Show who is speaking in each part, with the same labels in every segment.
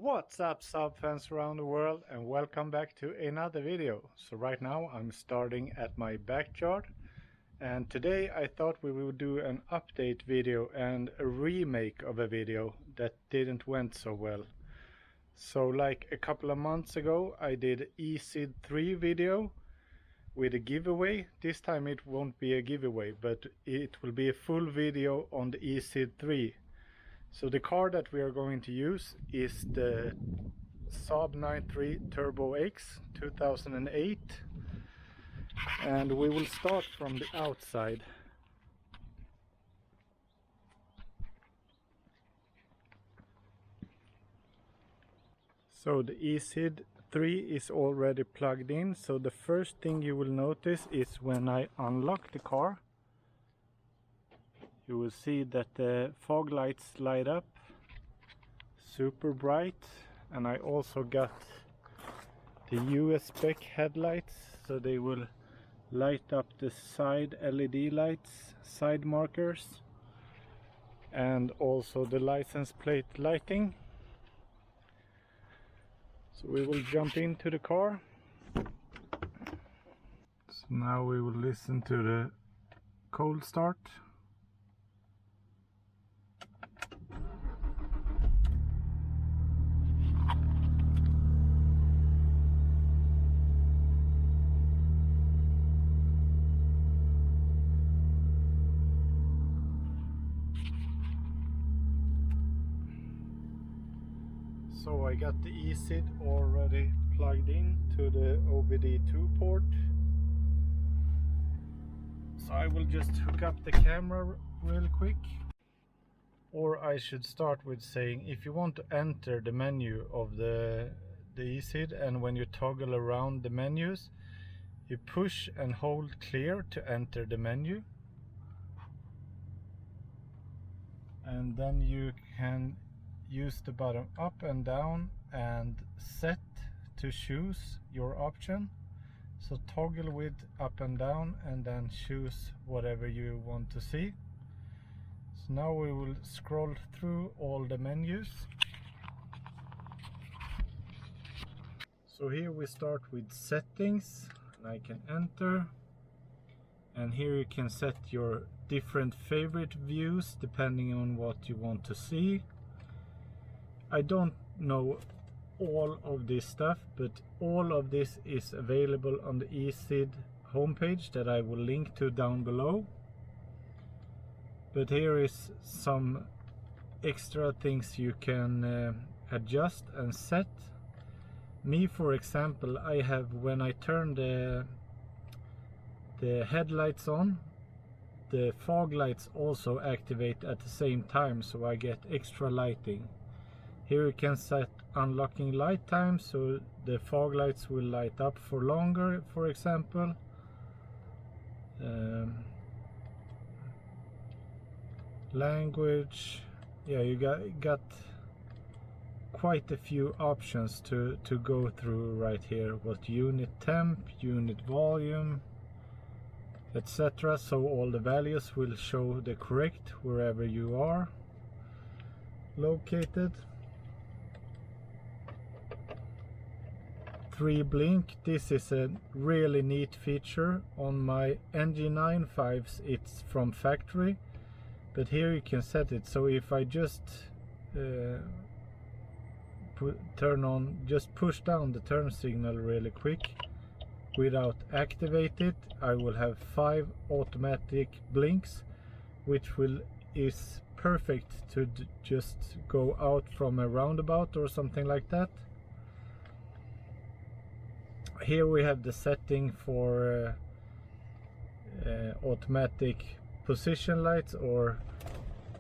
Speaker 1: What's up, Saab fans around the world, and welcome back to another video. So right now I'm starting at my backyard, and today I thought we would do an update video and a remake of a video that didn't went so well. So like a couple of months ago I did eSID3 video with a giveaway. This time it won't be a giveaway, but it will be a full video on the eSID3. So the car that we are going to use is the Saab 93 Turbo X 2008, and we will start from the outside. So the eSID3 is already plugged in, so the first thing you will notice is when I unlock the car, you will see that the fog lights light up super bright, and I also got the US spec headlights, so they will light up the side LED lights, side markers, and also the license plate lighting. So we will jump into the car. So now we will listen to the cold start. So I got the eSID already plugged in to the OBD2 port. So I will just hook up the camera real quick. Or I should start with saying, if you want to enter the menu of the eSID, and when you toggle around the menus, you push and hold clear to enter the menu. And then you can use the button up and down and set to choose your option. So toggle with up and down and then choose whatever you want to see. So now we will scroll through all the menus. So here we start with settings, and I can enter, and here you can set your different favorite views depending on what you want to see. I don't know all of this stuff, but all of this is available on the eSID homepage that I will link to down below. But here is some extra things you can adjust and set. Me, for example, I have, when I turn the headlights on, the fog lights also activate at the same time, so I get extra lighting. Here you can set unlocking light time, so the fog lights will light up for longer, for example. Language, yeah, you got quite a few options to go through right here. What unit temp, unit volume, etc. So all the values will show the correct wherever you are located. 3 blink, this is a really neat feature. On my NG95s it's from factory, but here you can set it. So if I just just push down the turn signal really quick without activate it, I will have 5 automatic blinks, which is perfect to just go out from a roundabout or something like that. Here we have the setting for automatic position lights or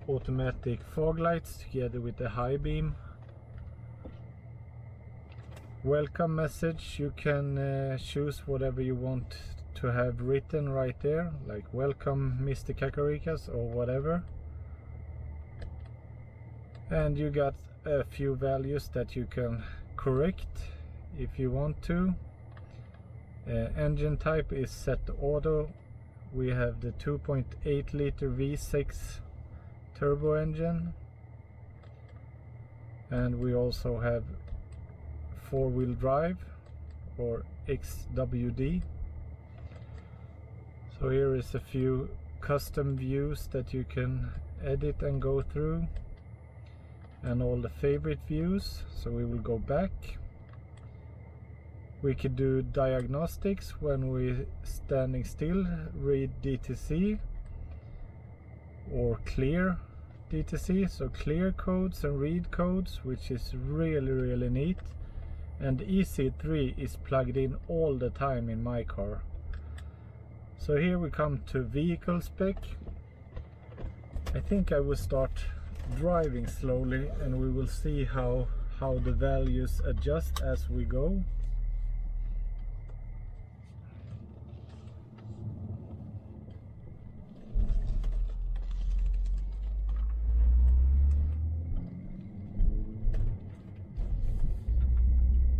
Speaker 1: automatic fog lights together with the high beam. Welcome message, you can choose whatever you want to have written right there, like welcome Mr. Kakarikas or whatever. And you got a few values that you can correct if you want to. Engine type is set to auto. We have the 2.8 liter V6 turbo engine. and we also have 4-wheel drive or XWD. So here is a few custom views that you can edit and go through, and all the favorite views. So we will go back. We could do diagnostics when we're standing still, read DTC, or clear DTC, so clear codes and read codes, which is really neat. And eSID3 is plugged in all the time in my car. So here we come to vehicle spec. I think I will start driving slowly, and we will see how the values adjust as we go.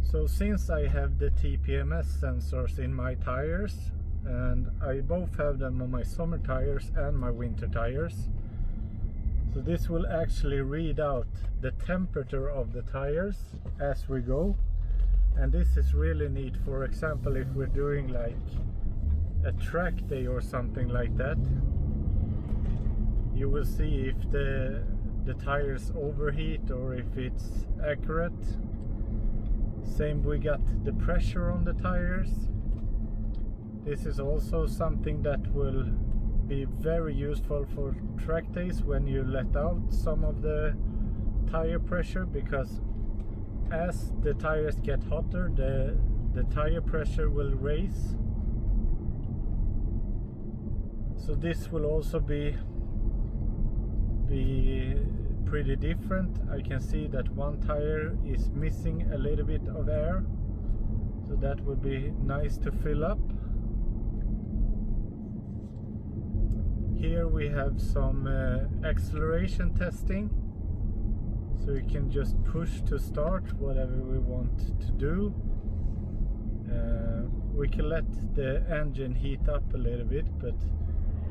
Speaker 1: So since I have the TPMS sensors in my tires, and I both have them on my summer tires and my winter tires, so this will actually read out the temperature of the tires as we go. And this is really neat. For example, if we're doing like a track day or something like that, you will see if the tires overheat or if it's accurate. Same, we got the pressure on the tires. This is also something that will be very useful for track days when you let out some of the tire pressure, because as the tires get hotter, the tire pressure will raise. So this will also be pretty different. I can see that one tire is missing a little bit of air, so that would be nice to fill up. Here we have some acceleration testing, so we can just push to start whatever we want to do. We can let the engine heat up a little bit, but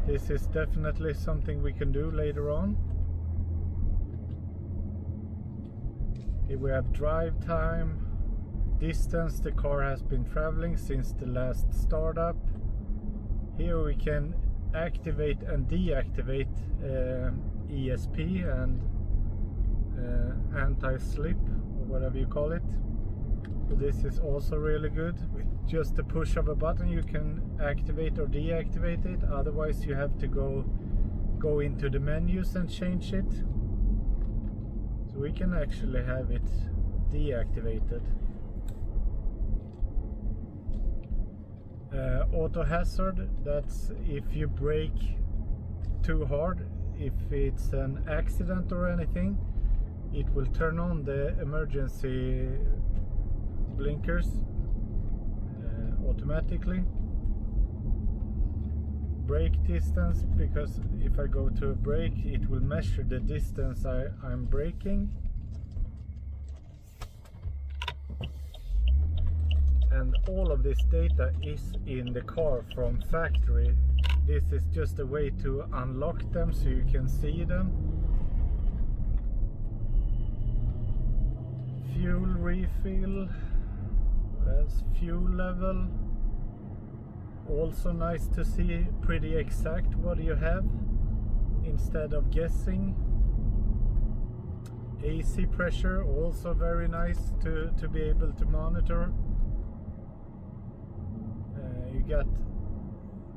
Speaker 1: this is definitely something we can do later on. Here we have drive time, distance the car has been traveling since the last startup. Here we can activate and deactivate ESP and anti-slip, or whatever you call it. So this is also really good. With just a push of a button you can activate or deactivate it. Otherwise you have to go into the menus and change it. So we can actually have it deactivated. Auto hazard, that's if you brake too hard, if it's an accident or anything, it will turn on the emergency blinkers automatically. Brake distance, because if I go to a brake, it will measure the distance I'm braking. And all of this data is in the car from factory. This is just a way to unlock them so you can see them. Fuel refill, what else? Fuel level. Also nice to see pretty exact what you have instead of guessing. AC pressure, also very nice to be able to monitor. You got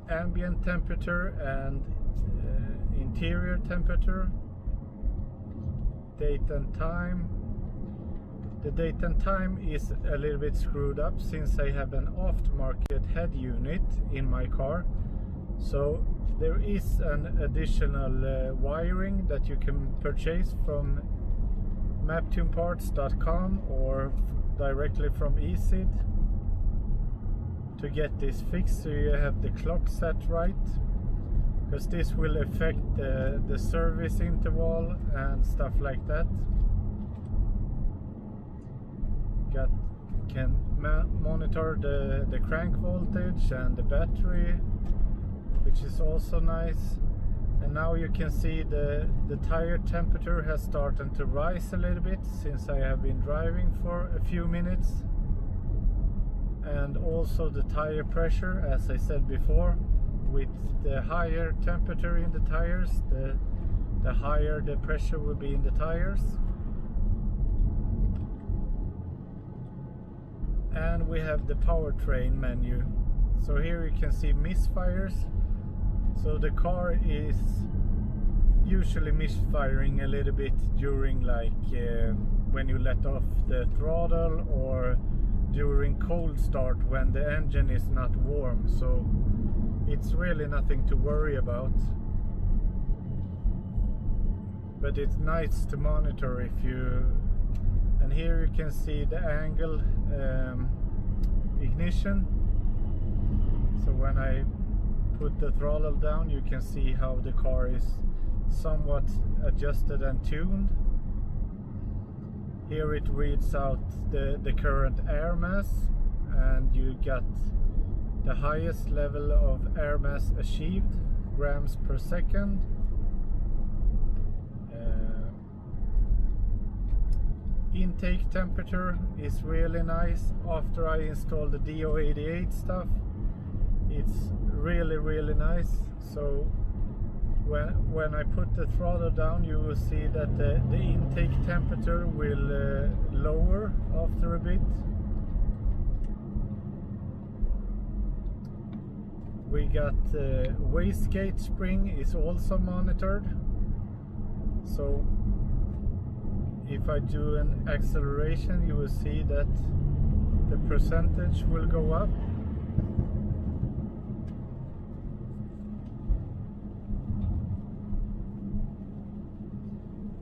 Speaker 1: ambient temperature and interior temperature. Date and time. The date and time is a little bit screwed up since I have an aftermarket head unit in my car. So there is an additional wiring that you can purchase from Maptunparts.com or directly from eSID to get this fixed, so you have the clock set right, because this will affect the service interval and stuff like that. Can monitor the crank voltage and the battery, which is also nice. And now you can see the tire temperature has started to rise a little bit since I have been driving for a few minutes. And also the tire pressure, as I said before, with the higher temperature in the tires, the higher the pressure will be in the tires. And we have the powertrain menu. So here you can see misfires. So the car is usually misfiring a little bit during when you let off the throttle, or during cold start when the engine is not warm. So it's really nothing to worry about, but it's nice to monitor if you. And here you can see the angle ignition. So when I put the throttle down, you can see how the car is somewhat adjusted and tuned. Here it reads out the current air mass, and you got the highest level of air mass achieved, grams per second. Intake temperature is really nice. After I installed the DO88 stuff, it's really nice. So when I put the throttle down, you will see that the intake temperature will lower after a bit. We got wastegate spring is also monitored. So if I do an acceleration, you will see that the percentage will go up.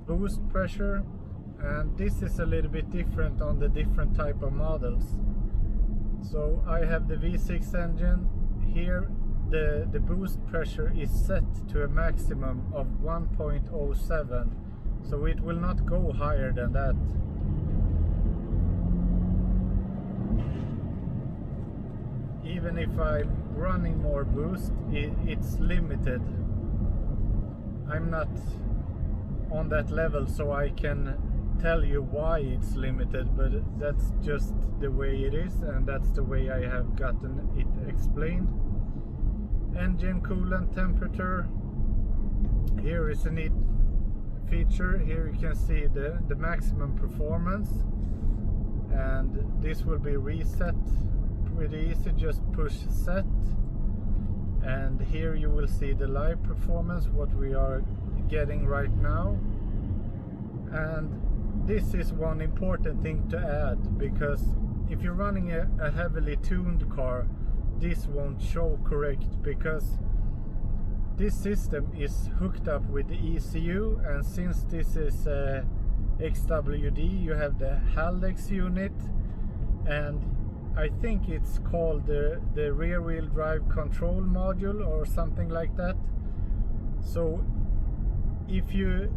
Speaker 1: Boost pressure, and this is a little bit different on the different type of models. So I have the V6 engine. Here the boost pressure is set to a maximum of 1.07, so it will not go higher than that. Even if I'm running more boost, it's limited. I'm not on that level, so I can tell you why it's limited, but that's just the way it is, and that's the way I have gotten it explained. Engine coolant temperature. Here is a neat feature. Here you can see the maximum performance, and this will be reset pretty easy. Just push set, and here you will see the live performance, what we are getting right now. And this is one important thing to add, because if you're running a heavily tuned car, this won't show correct, because this system is hooked up with the ECU, and since this is XWD, you have the Haldex unit, and I think it's called the rear wheel drive control module or something like that. So if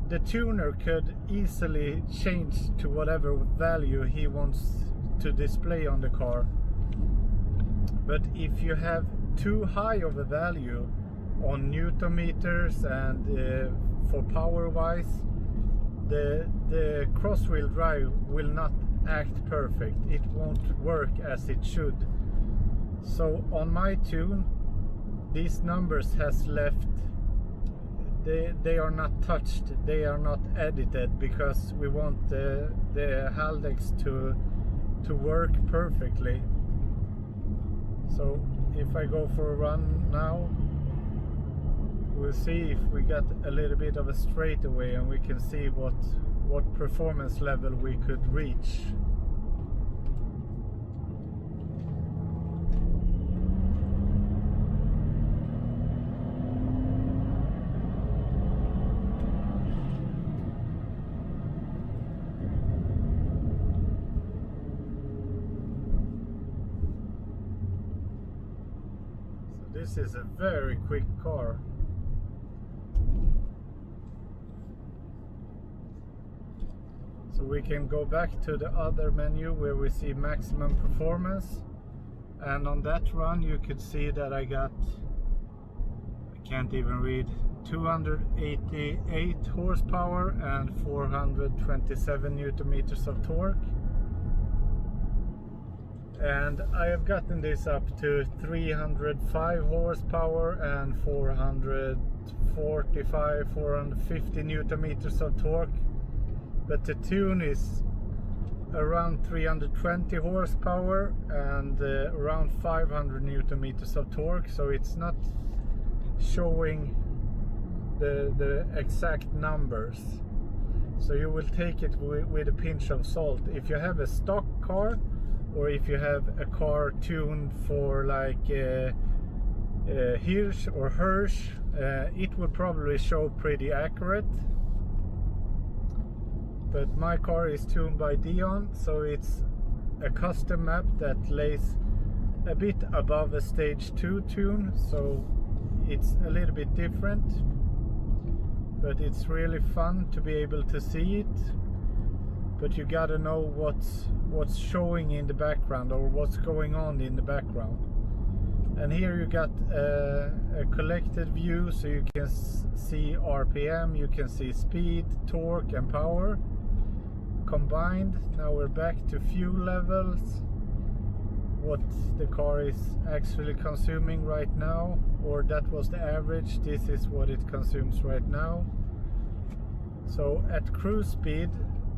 Speaker 1: the tuner could easily change to whatever value he wants to display on the car. But if you have too high of a value on Newton meters and for power wise, the cross wheel drive will not act perfect. It won't work as it should. So on my tune, these numbers has left, they are not touched, they are not edited, because we want the Haldex to work perfectly. So if I go for a run now, we'll see if we got a little bit of a straightaway, and we can see what performance level we could reach. This is a very quick car. So we can go back to the other menu where we see maximum performance, and on that run you could see that I can't even read, 288 horsepower and 427 newton meters of torque. And I have gotten this up to 305 horsepower and 450 newton meters of torque, but the tune is around 320 horsepower and around 500 newton meters of torque, so it's not showing the exact numbers, so you will take it with a pinch of salt. If you have a stock car, or if you have a car tuned for like Hirsch or Hirsch, it will probably show pretty accurate. But my car is tuned by Dion, so it's a custom map that lays a bit above a stage 2 tune, so it's a little bit different, but it's really fun to be able to see it. But you gotta know what's showing in the background, or what's going on in the background. And here you got a collected view, so you can see RPM, you can see speed, torque and power combined. Now we're back to fuel levels, what the car is actually consuming right now, or that was the average. This is what it consumes right now. So at cruise speed,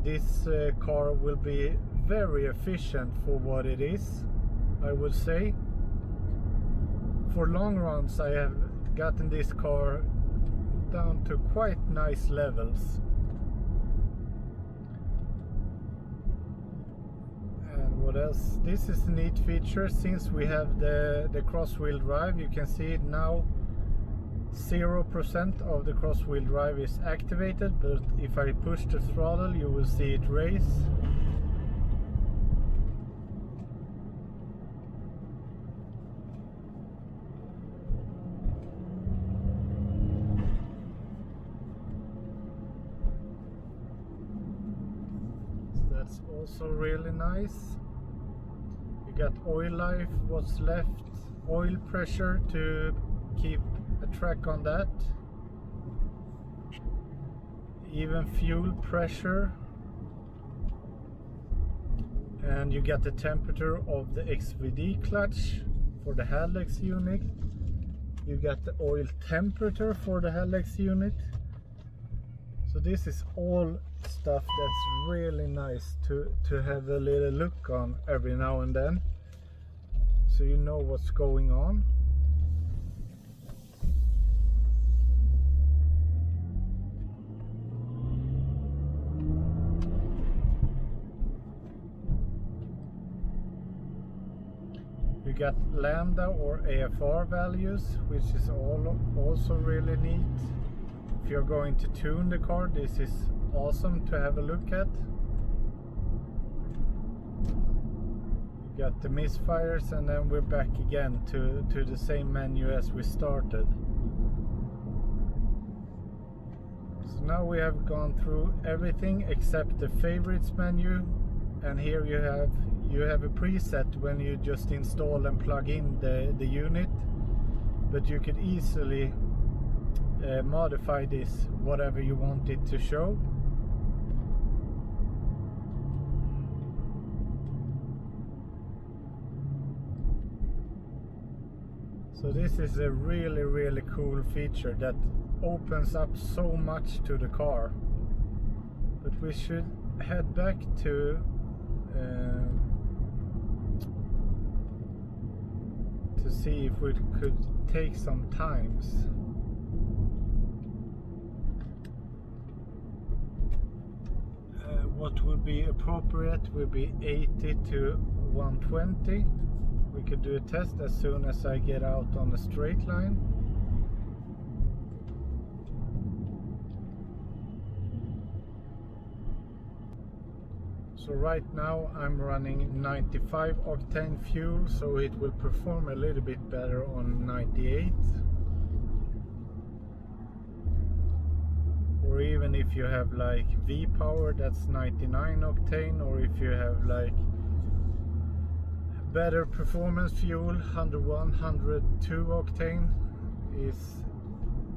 Speaker 1: this car will be very efficient for what it is, I would say. For long runs I have gotten this car down to quite nice levels. And what else? This is a neat feature. Since we have the cross-wheel drive, you can see it now 0% of the cross-wheel drive is activated, but if I push the throttle you will see it race. So that's also really nice. You got oil life, what's left, oil pressure to keep a track on that, even fuel pressure, and you get the temperature of the XVD clutch for the headlights unit. You get the oil temperature for the headlights unit. So this is all stuff that's really nice to have a little look on every now and then, so you know what's going on. You got lambda or AFR values, which is also really neat. If you're going to tune the car, this is awesome to have a look at. You got the misfires, and then we're back again to the same menu as we started. So now we have gone through everything except the favorites menu, and here you have a preset when you just install and plug in the unit, but you could easily modify this whatever you want it to show. So this is a really cool feature that opens up so much to the car. But we should head back to see if we could take some times. What would be appropriate would be 80 to 120. We could do a test as soon as I get out on the straight line. So right now I'm running 95 octane fuel, so it will perform a little bit better on 98. Or even if you have like V-Power, that's 99 octane, or if you have like better performance fuel, 101, 102 octane is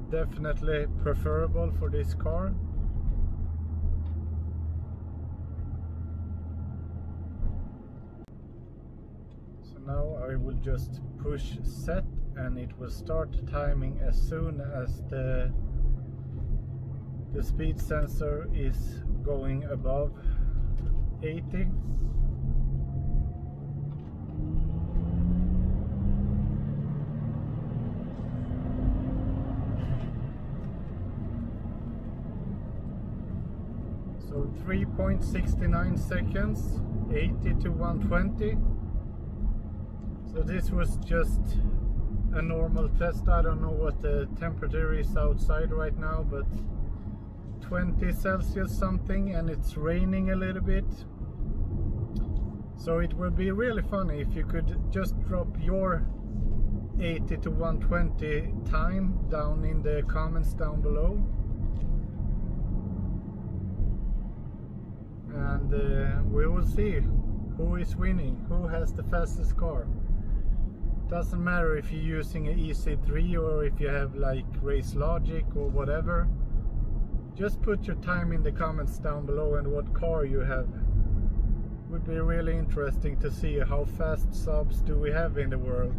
Speaker 1: definitely preferable for this car. So now I will just push set and it will start timing as soon as the speed sensor is going above 80. So 3.69 seconds, 80 to 120. So this was just a normal test. I don't know what the temperature is outside right now, but 20 Celsius something, and it's raining a little bit. So it would be really funny if you could just drop your 80 to 120 time down in the comments down below. And we will see who is winning, who has the fastest car. Doesn't matter if you're using an eSID3 or if you have like Race Logic or whatever. Just put your time in the comments down below and what car you have. Would be really interesting to see how fast Saabs do we have in the world.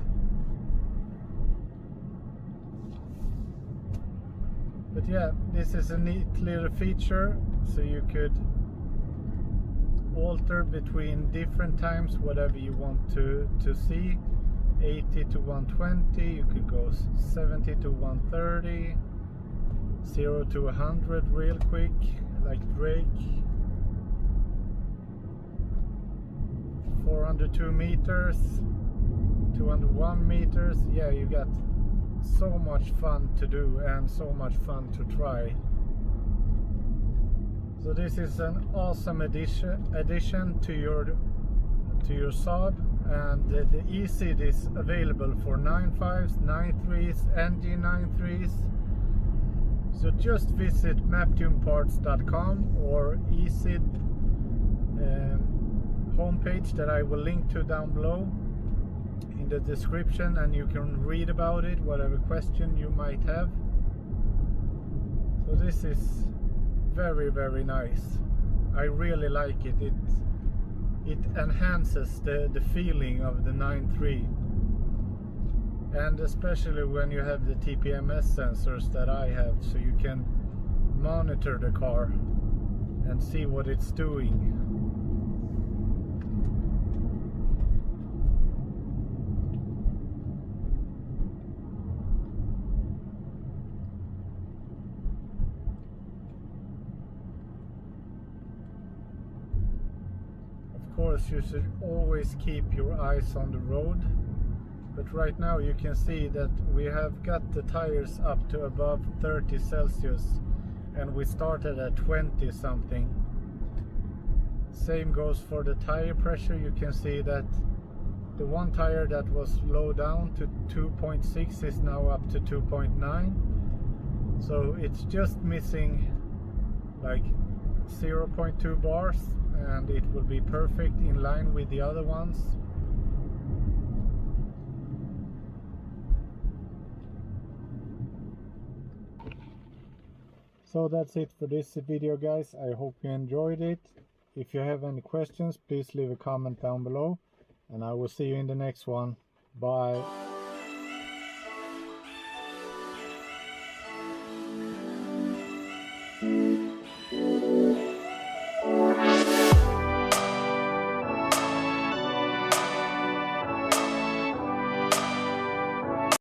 Speaker 1: But yeah, this is a neat little feature, so you could alter between different times whatever you want to see. 80 to 120, you could go 70 to 130, 0 to 100 real quick like Drake, 402 meters, 201 meters. Yeah, you got so much fun to do and so much fun to try. So this is an awesome addition to your Saab, and the eSID is available for 9.5s, 9.3s, and G93s. So just visit Maptunparts.com or eSID homepage that I will link to down below in the description, and you can read about it, whatever question you might have. So this is very, very nice. I really like it. It enhances the feeling of the 9.3, and especially when you have the TPMS sensors that I have, so you can monitor the car and see what it's doing. Of course, you should always keep your eyes on the road, but right now you can see that we have got the tires up to above 30 Celsius and we started at 20 something. Same goes for the tire pressure. You can see that the one tire that was low down to 2.6 is now up to 2.9. So it's just missing like 0.2 bars and it will be perfect in line with the other ones. So that's it for this video, guys. I hope you enjoyed it. If you have any questions, please leave a comment down below, and I will see you in the next one. Bye.